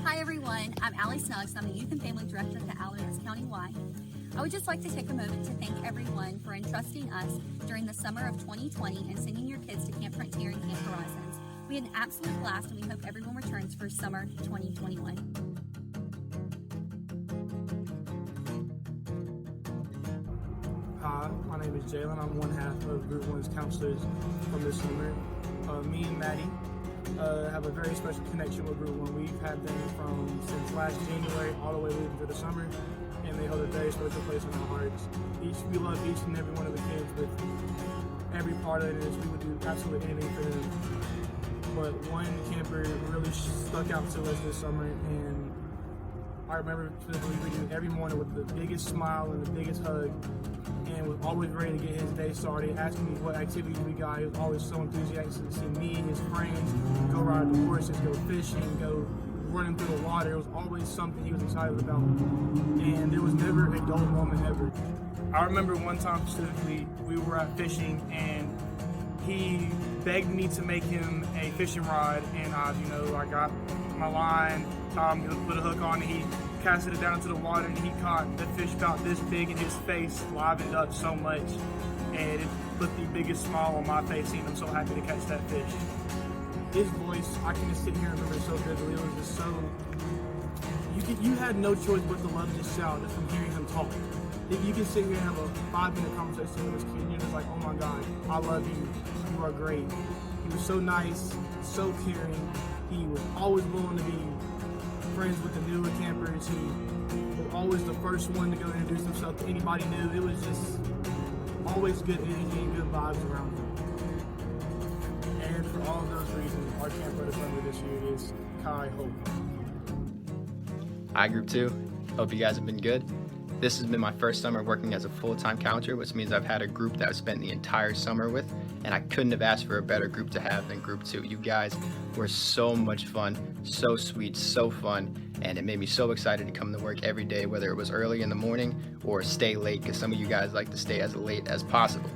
Hi everyone, I'm Allie Snuggs. I'm the Youth and Family Director at the Alamance County Y. I would just like to take a moment to thank everyone for entrusting us during the summer of 2020 and sending your kids to Camp Frontier and Camp Horizons. We had an absolute blast and we hope everyone returns for summer 2021. Hi, my name is Jalen. I'm one half of Group 1's counselors from this summer. Me and Maddie have a very special connection with Group 1. We've had them since last January all the way leading to the summer, and they hold a very special place in our hearts. We love each and every one of the kids with every part of it. We would do absolutely anything for them. But one camper really stuck out to us this summer, and I remember specifically greeting every morning with the biggest smile and the biggest hug, and was always ready to get his day started, asking me what activities we got. He was always so enthusiastic to see me and his friends go ride the horses, go fishing, go running through the water. It was always something he was excited about, and there was never a dull moment ever. I remember one time specifically, we were out fishing, and he begged me to make him a fishing rod, and I got my line, put a hook on it. He casted it down into the water, and he caught the fish about this big, and his face livened up so much, and it put the biggest smile on my face, seeing him so happy to catch that fish. His voice, I can just sit here and remember so vividly. It was just so, you had no choice but to love this shout just from hearing him talk. You can sit here and have a 5-minute conversation with this kid, and you're just like, oh my God, I love you, you are great. He was so nice, so caring. He was always willing to be friends with the newer campers. He was always the first one to go introduce himself to anybody new. It was just always good energy and good vibes around him. And for all of those reasons, our camp for the summer this year is Kai Hope. Hi, Group 2. Hope you guys have been good. This has been my first summer working as a full-time counselor, which means I've had a group that I've spent the entire summer with, and I couldn't have asked for a better group to have than Group 2. You guys were so much fun, so sweet, so fun, and it made me so excited to come to work every day, whether it was early in the morning or stay late, because some of you guys like to stay as late as possible.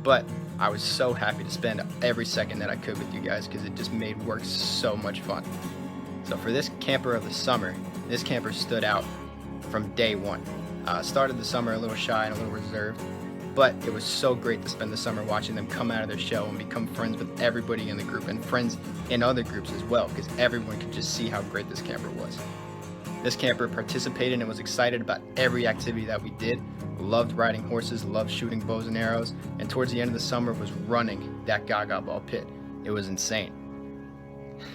But I was so happy to spend every second that I could with you guys, because it just made work so much fun. So for this camper of the summer, this camper stood out from day one. Started the summer a little shy and a little reserved, but it was so great to spend the summer watching them come out of their shell and become friends with everybody in the group and friends in other groups as well, because everyone could just see how great this camper was. This camper participated and was excited about every activity that we did, loved riding horses, loved shooting bows and arrows, and towards the end of the summer was running that Gaga Ball pit. It was insane.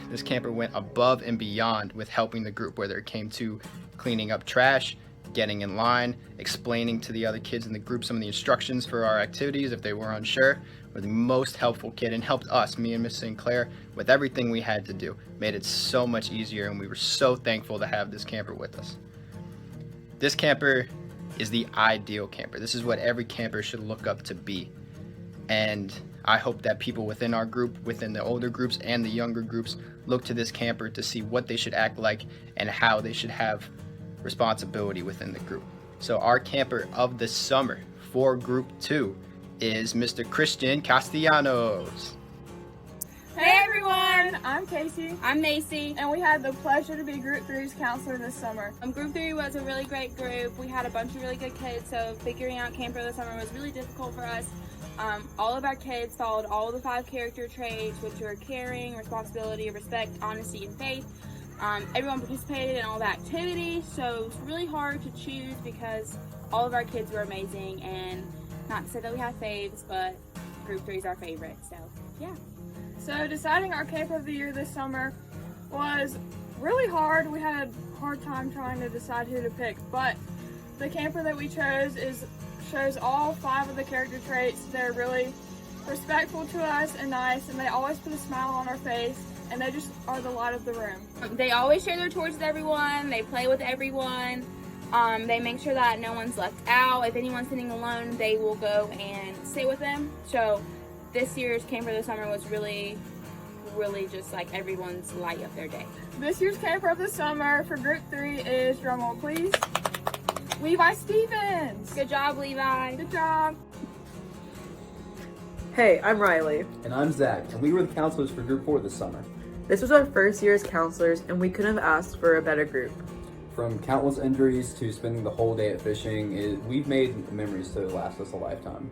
This camper went above and beyond with helping the group, whether it came to cleaning up trash, getting in line, explaining to the other kids in the group some of the instructions for our activities if they were unsure. Were the most helpful kid and helped us, me and Miss St. Clair, with everything we had to do. Made it so much easier, and we were so thankful to have this camper with us. This camper is the ideal camper. This is what every camper should look up to be. And I hope that people within our group, within the older groups and the younger groups, look to this camper to see what they should act like and how they should have responsibility within the group. So our camper of the summer for Group 2 is Mr. Christian Castellanos. Hey everyone, I'm Casey. I'm Macy. And we had the pleasure to be Group 3's counselor this summer. Group 3 was a really great group. We had a bunch of really good kids, so figuring out camper this summer was really difficult for us. All of our kids followed all of the 5 character traits, which are caring, responsibility, respect, honesty, and faith. Everyone participated in all the activities, so it was really hard to choose because all of our kids were amazing, and not to say that we have faves, but Group 3 is our favorite, so yeah. So deciding our camper of the year this summer was really hard. We had a hard time trying to decide who to pick, but the camper that we chose shows all 5 of the character traits. They're really respectful to us and nice, and they always put a smile on our face, and they just are the light of the room. They always share their toys with everyone. They play with everyone. They make sure that no one's left out. If anyone's sitting alone, they will go and sit with them. So this year's camper this summer was really just like everyone's light of their day. This year's camper of the summer for Group 3 is, drumroll please, Levi Stevens. Good job, Levi. Good job. Hey, I'm Riley. And I'm Zach, and we were the counselors for Group 4 this summer. This was our first year as counselors, and we couldn't have asked for a better group. From countless injuries to spending the whole day at fishing, we've made memories to last us a lifetime.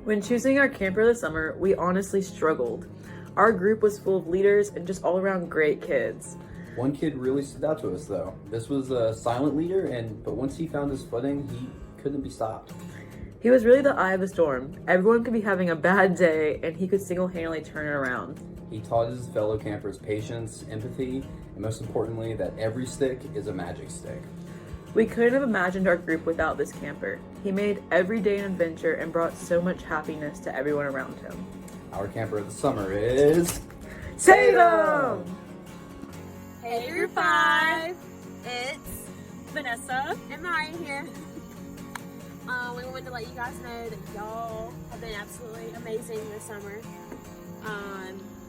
When choosing our camper this summer, we honestly struggled. Our group was full of leaders and just all around great kids. One kid really stood out to us though. This was a silent leader, but once he found his footing, he couldn't be stopped. He was really the eye of the storm. Everyone could be having a bad day, and he could single-handedly turn it around. He taught his fellow campers patience, empathy, and most importantly, that every stick is a magic stick. We couldn't have imagined our group without this camper. He made every day an adventure and brought so much happiness to everyone around him. Our camper of the summer is... Tatum! Hey, Group 5! It's Vanessa and Maya here. We wanted to let you guys know that y'all have been absolutely amazing this summer.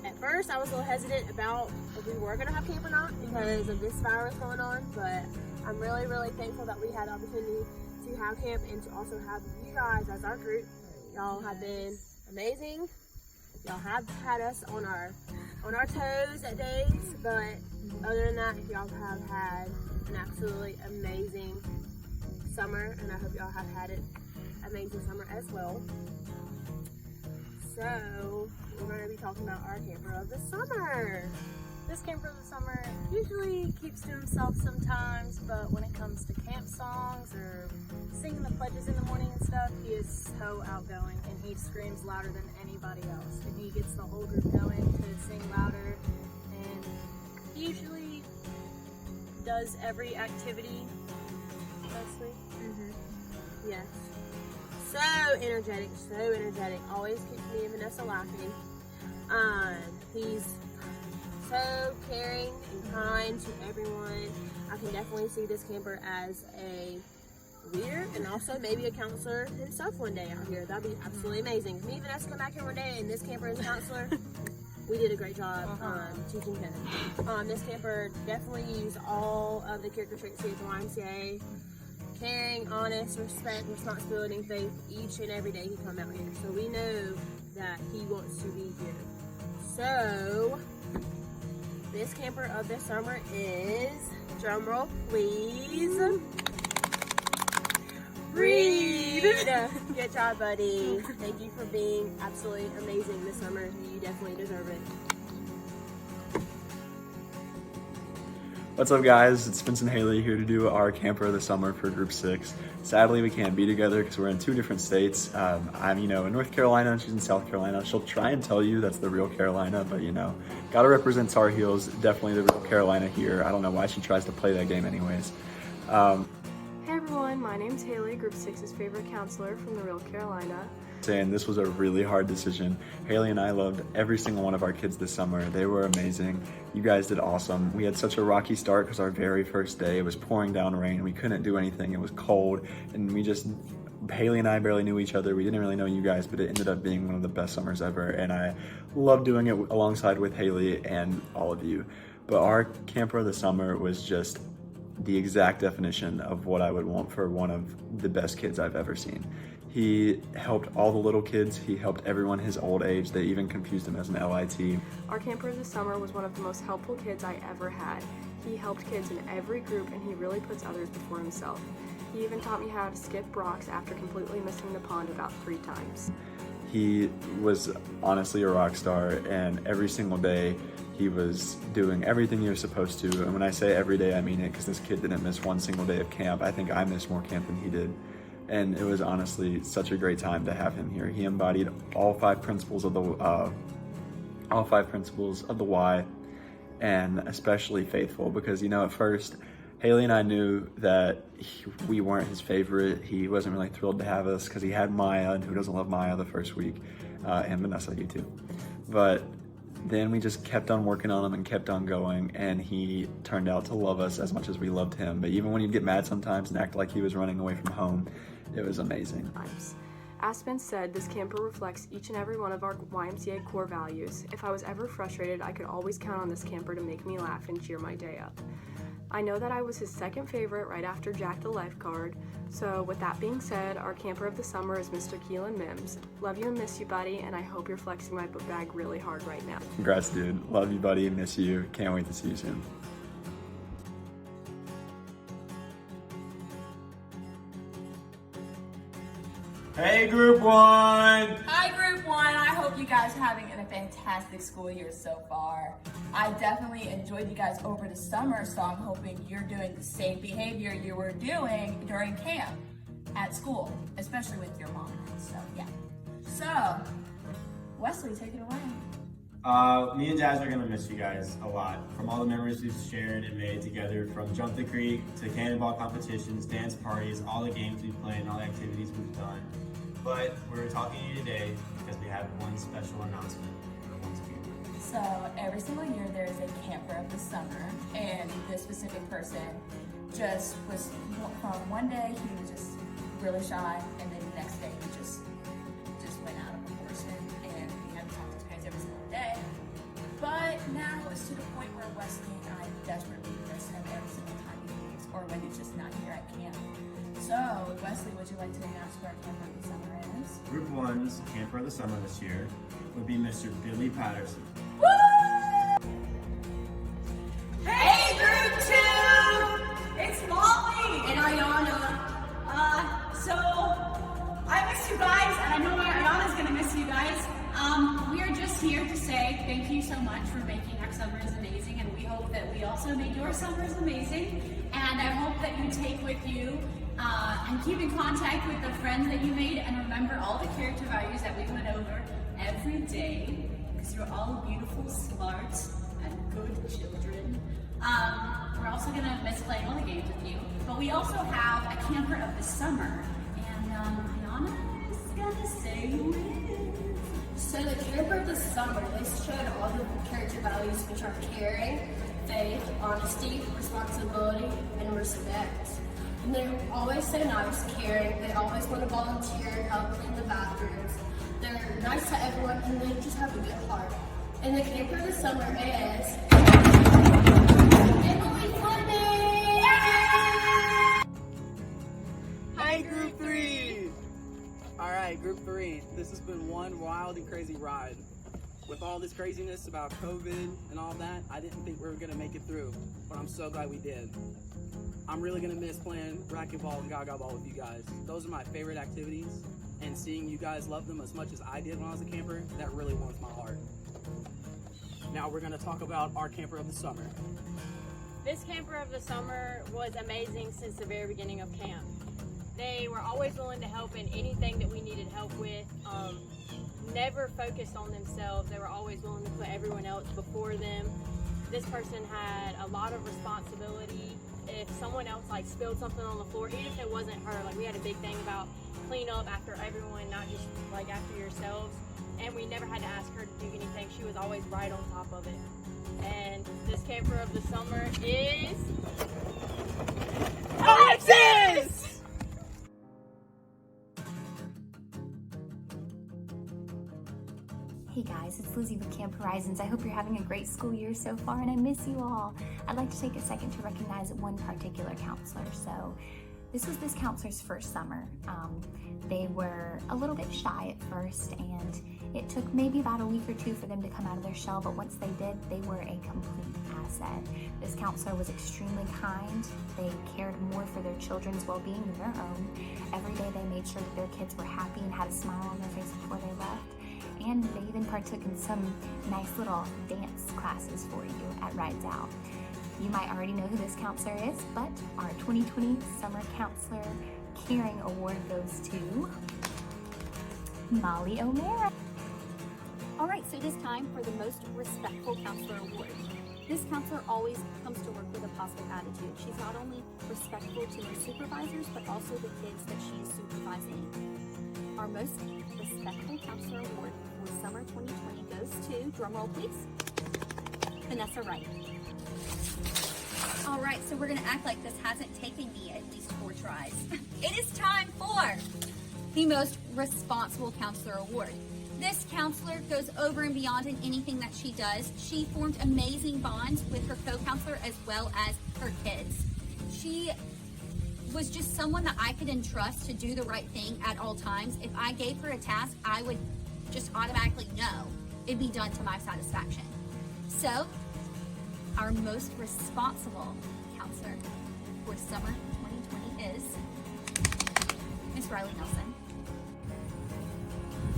At first, I was a little hesitant about if we were going to have camp or not because of this virus going on, but I'm really, really thankful that we had the opportunity to have camp and to also have you guys as our group. Y'all have been amazing. Y'all have had us on our toes at days, but other than that, y'all have had an absolutely amazing summer, and I hope y'all have had an amazing summer as well. So, we're going to be talking about our camper of the summer. This camper of the summer usually keeps to himself sometimes, but when it comes to camp songs or singing the pledges in the morning and stuff, he is so outgoing and he screams louder than anybody else. And he gets the whole group going to sing louder, and he usually does every activity mostly. Yes. So energetic, always keeps me and Vanessa laughing. He's so caring and kind to everyone. I can definitely see this camper as a leader and also maybe a counselor himself one day out here. That'd be absolutely amazing. If me and Vanessa come back here one day and this camper is a counselor, we did a great job teaching him. This camper definitely used all of the character traits here at the YMCA. Caring, honest, respect, responsibility, and faith each and every day he come out here. So we know that he wants to be here. So this camper of the summer is, drumroll please, Reed. Good job, buddy. Thank you for being absolutely amazing this summer. You definitely deserve it. What's up, guys? It's Vincent Haley here to do our camper of the summer for Group 6. Sadly, we can't be together because we're in two different states. I'm, in North Carolina and she's in South Carolina. She'll try and tell you that's the real Carolina, but gotta represent Tar Heels. Definitely the real Carolina here. I don't know why she tries to play that game anyways. Hey everyone, my name's Haley, Group 6's favorite counselor from the real Carolina. Saying this was a really hard decision. Haley and I loved every single one of our kids this summer. They were amazing. You guys did awesome. We had such a rocky start because our very first day, it was pouring down rain. We couldn't do anything. It was cold, and Haley and I barely knew each other. We didn't really know you guys, but it ended up being one of the best summers ever, and I love doing it alongside with Haley and all of you. But our camper of the summer was just the exact definition of what I would want for one of the best kids I've ever seen. He helped all the little kids. He helped everyone his old age. They even confused him as an LIT. Our camper of the summer was one of the most helpful kids I ever had. He helped kids in every group and he really puts others before himself. He even taught me how to skip rocks after completely missing the pond about 3 times. He was honestly a rock star, and every single day he was doing everything he was supposed to. And when I say every day, I mean it, because this kid didn't miss one single day of camp. I think I missed more camp than he did. And it was honestly such a great time to have him here. He embodied all 5 principles of the Y, and especially faithful, because at first Haley and I knew that we weren't his favorite. He wasn't really thrilled to have us because he had Maya, and who doesn't love Maya the first week, and Vanessa, you too. But then we just kept on working on him and kept on going, and he turned out to love us as much as we loved him. But even when he'd get mad sometimes and act like he was running away from home, it was amazing. As Spence said, this camper reflects each and every one of our YMCA core values. If I was ever frustrated, I could always count on this camper to make me laugh and cheer my day up. I know that I was his second favorite right after Jack the lifeguard. So with that being said, our camper of the summer is Mr. Keelan Mims. Love you and miss you, buddy, and I hope you're flexing my book bag really hard right now. Congrats, dude. Love you, buddy. Miss you. Can't wait to see you soon. Hey, Group 1! Hi, Group 1. I hope you guys are having a fantastic school year so far. I definitely enjoyed you guys over the summer, so I'm hoping you're doing the same behavior you were doing during camp at school, especially with your mom. So, yeah. So, Wesley, take it away. Me and Jazz are gonna miss you guys a lot. From all the memories we've shared and made together, from Jump the Creek to cannonball competitions, dance parties, all the games we've played and all the activities we've done. But we're talking to you today because we have one special announcement for one's camper. So, every single year there is a camper of the summer, and this specific person just was, from one day he was just really shy, and then the next day he just went out of proportion, and we had to talk to his parents every single day. But now it's to the point where Wesley and I desperately miss him every single time he leaves, or when he's just not here at camp. So, Wesley, would you like to announce who our camper of the summer is? Group 1's camper of the summer this year would be Mr. Billy Patterson. Woo! Hey, Group 2! It's Molly and Ayana. So, I miss you guys, and I know Ayana's gonna miss you guys. We are just here to say thank you so much for making our summers amazing, and we hope that we also made your summers amazing. And I hope that you take with you and keep in contact with the friends that you made, and remember all the character values that we went over every day, because you're all beautiful, smart, and good children. We're also gonna miss playing all the games with you, but we also have a camper of the summer, and Ayana is gonna say who it is. So the camper of the summer, they showed all the character values, which are caring, faith, honesty, responsibility, and respect. And they're always so nice, caring. They always want to volunteer and help clean the bathrooms. They're nice to everyone, and they just have a good heart. And the camper of the summer is Emily Fleming! Hi, Group 3! Alright, Group 3, this has been one wild and crazy ride. With all this craziness about COVID and all that, I didn't think we were going to make it through, but I'm so glad we did. I'm really going to miss playing racquetball and gaga ball with you guys. Those are my favorite activities, and seeing you guys love them as much as I did when I was a camper, that really warms my heart. Now we're going to talk about our camper of the summer. This camper of the summer was amazing since the very beginning of camp. They were always willing to help in anything that we needed help with. Never focused on themselves. They were always willing to put everyone else before them. This person had a lot of responsibility. If someone else spilled something on the floor, even if it wasn't her, we had a big thing about clean up after everyone, not just after yourselves. And we never had to ask her to do anything. She was always right on top of it. And this camper of the summer is Alexis! Hey guys, it's Lizzie with Camp Horizons. I hope you're having a great school year so far, and I miss you all. I'd like to take a second to recognize one particular counselor. So this was this counselor's first summer. They were a little bit shy at first, and it took maybe about a week or two for them to come out of their shell, but once they did, they were a complete asset. This counselor was extremely kind. They cared more for their children's well-being than their own. Every day they made sure that their kids were happy and had a smile on their face before they left. And they even partook in some nice little dance classes for you at Rides Out. You might already know who this counselor is, but our 2020 Summer Counselor Caring Award goes to Molly O'Mara. All right, so it is time for the Most Respectful Counselor Award. This counselor always comes to work with a positive attitude. She's not only respectful to her supervisors, but also the kids that she is supervising. Our Most Respectful Counselor Award for Summer 2020 goes to, drumroll please, Vanessa Wright. All right, so we're gonna act like this hasn't taken me at least 4 tries. It is time for the Most Responsible Counselor Award. This counselor goes over and beyond in anything that she does. She formed amazing bonds with her co-counselor as well as her kids. She was just someone that I could entrust to do the right thing at all times. If I gave her a task, I would just automatically know it'd be done to my satisfaction. So, our most responsible counselor for summer 2020 is Miss Riley Nelson.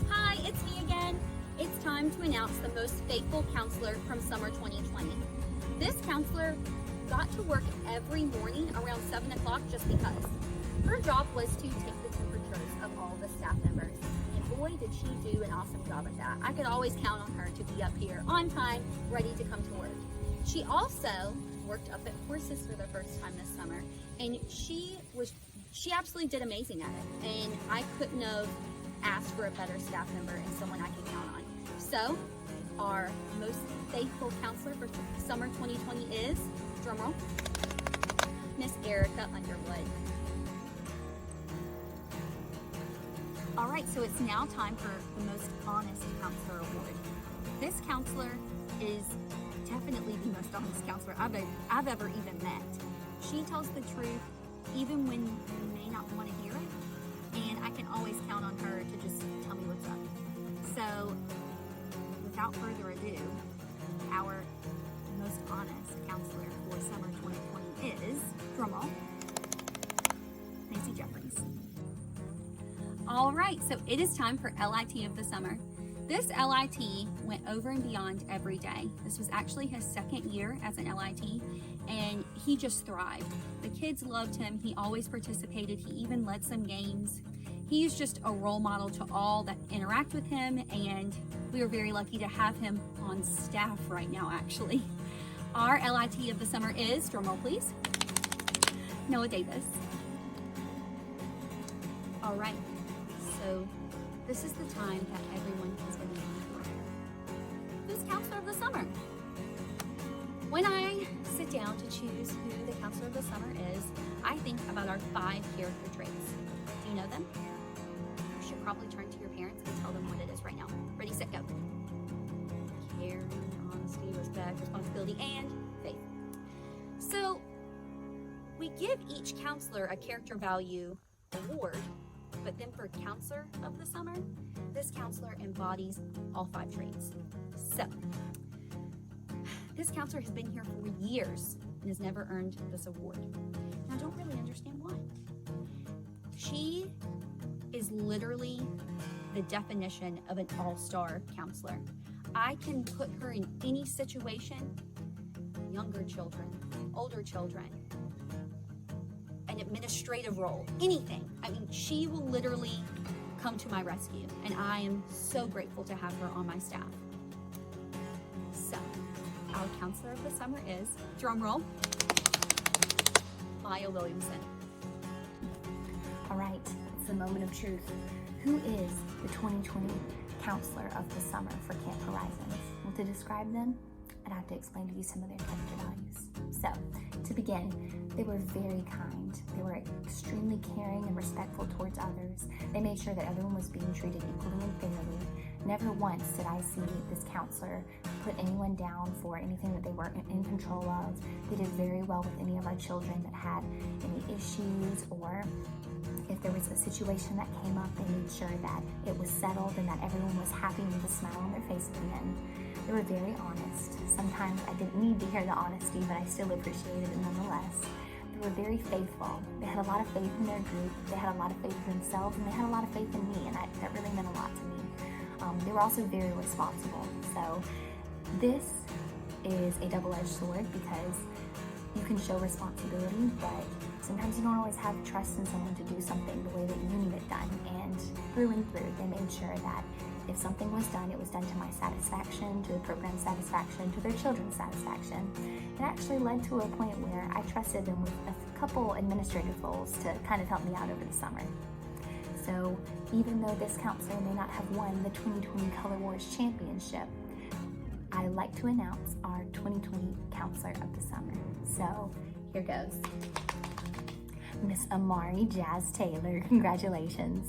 Hi, it's me again. It's time to announce the most faithful counselor from summer 2020. This counselor got to work every morning around 7 o'clock just because. Her job was to take the temperatures of all the staff members. And boy, did she do an awesome job at that. I could always count on her to be up here on time, ready to come to work. She also worked up at horses for the first time this summer, and she absolutely did amazing at it. And I couldn't have asked for a better staff member and someone I can count on. So, our most faithful counselor for summer 2020 is, drumroll, Miss Erica Underwood. All right, so it's now time for the most honest counselor award. This counselor is definitely the most honest counselor I've ever even met. She tells the truth even when you may not want to hear it, and I can always count on her to just tell me what's up. So, without further ado, our most honest counselor for summer 2020 is, drumroll, Nancy Jeffries. All right, so it is time for LIT of the summer. This LIT went over and beyond every day. This was actually his second year as an LIT, and he just thrived. The kids loved him. He always participated. He even led some games. He's just a role model to all that interact with him, and we are very lucky to have him on staff right now, actually. Our LIT of the summer is, drumroll please, Noah Davis. All right, so this is the time that everyone has been waiting for. Who's counselor of the summer? When I sit down to choose who the counselor of the summer is, I think about our 5 character traits. Do you know them? You should probably turn to your parents and tell them what it is right now. Ready, set, go. Caring, honesty, respect, responsibility, and faith. So, we give each counselor a character value award, but then for counselor of the summer, this counselor embodies all 5 traits. So, this counselor has been here for years and has never earned this award. Now, I don't really understand why. She is literally the definition of an all-star counselor. I can put her in any situation, younger children, older children, an administrative role, anything. I mean, she will literally come to my rescue, and I am so grateful to have her on my staff. So, our counselor of the summer is, drum roll, Maya Williamson. All right, it's the moment of truth. Who is the 2020 counselor of the summer for Camp Horizons? Well, to describe them, I'd have to explain to you some of their character values. So, to begin, they were very kind. They were extremely caring and respectful towards others. They made sure that everyone was being treated equally and fairly. Never once did I see this counselor put anyone down for anything that they weren't in control of. They did very well with any of our children that had any issues, or if there was a situation that came up, they made sure that it was settled and that everyone was happy with a smile on their face at the end. They were very honest. Sometimes I didn't need to hear the honesty, but I still appreciated it nonetheless. They were very faithful. They had a lot of faith in their group. They had a lot of faith in themselves, and they had a lot of faith in me, and that really meant a lot to me. They were also very responsible. So this is a double-edged sword because you can show responsibility, but sometimes you don't always have trust in someone to do something the way that you need it done. And through and through, they made sure that if something was done, it was done to my satisfaction, to the program's satisfaction, to their children's satisfaction. It actually led to a point where I trusted them with a couple administrative roles to kind of help me out over the summer. So even though this counselor may not have won the 2020 Color Wars Championship, I'd like to announce our 2020 Counselor of the Summer. So here goes. Miss Amari Jazz Taylor, congratulations.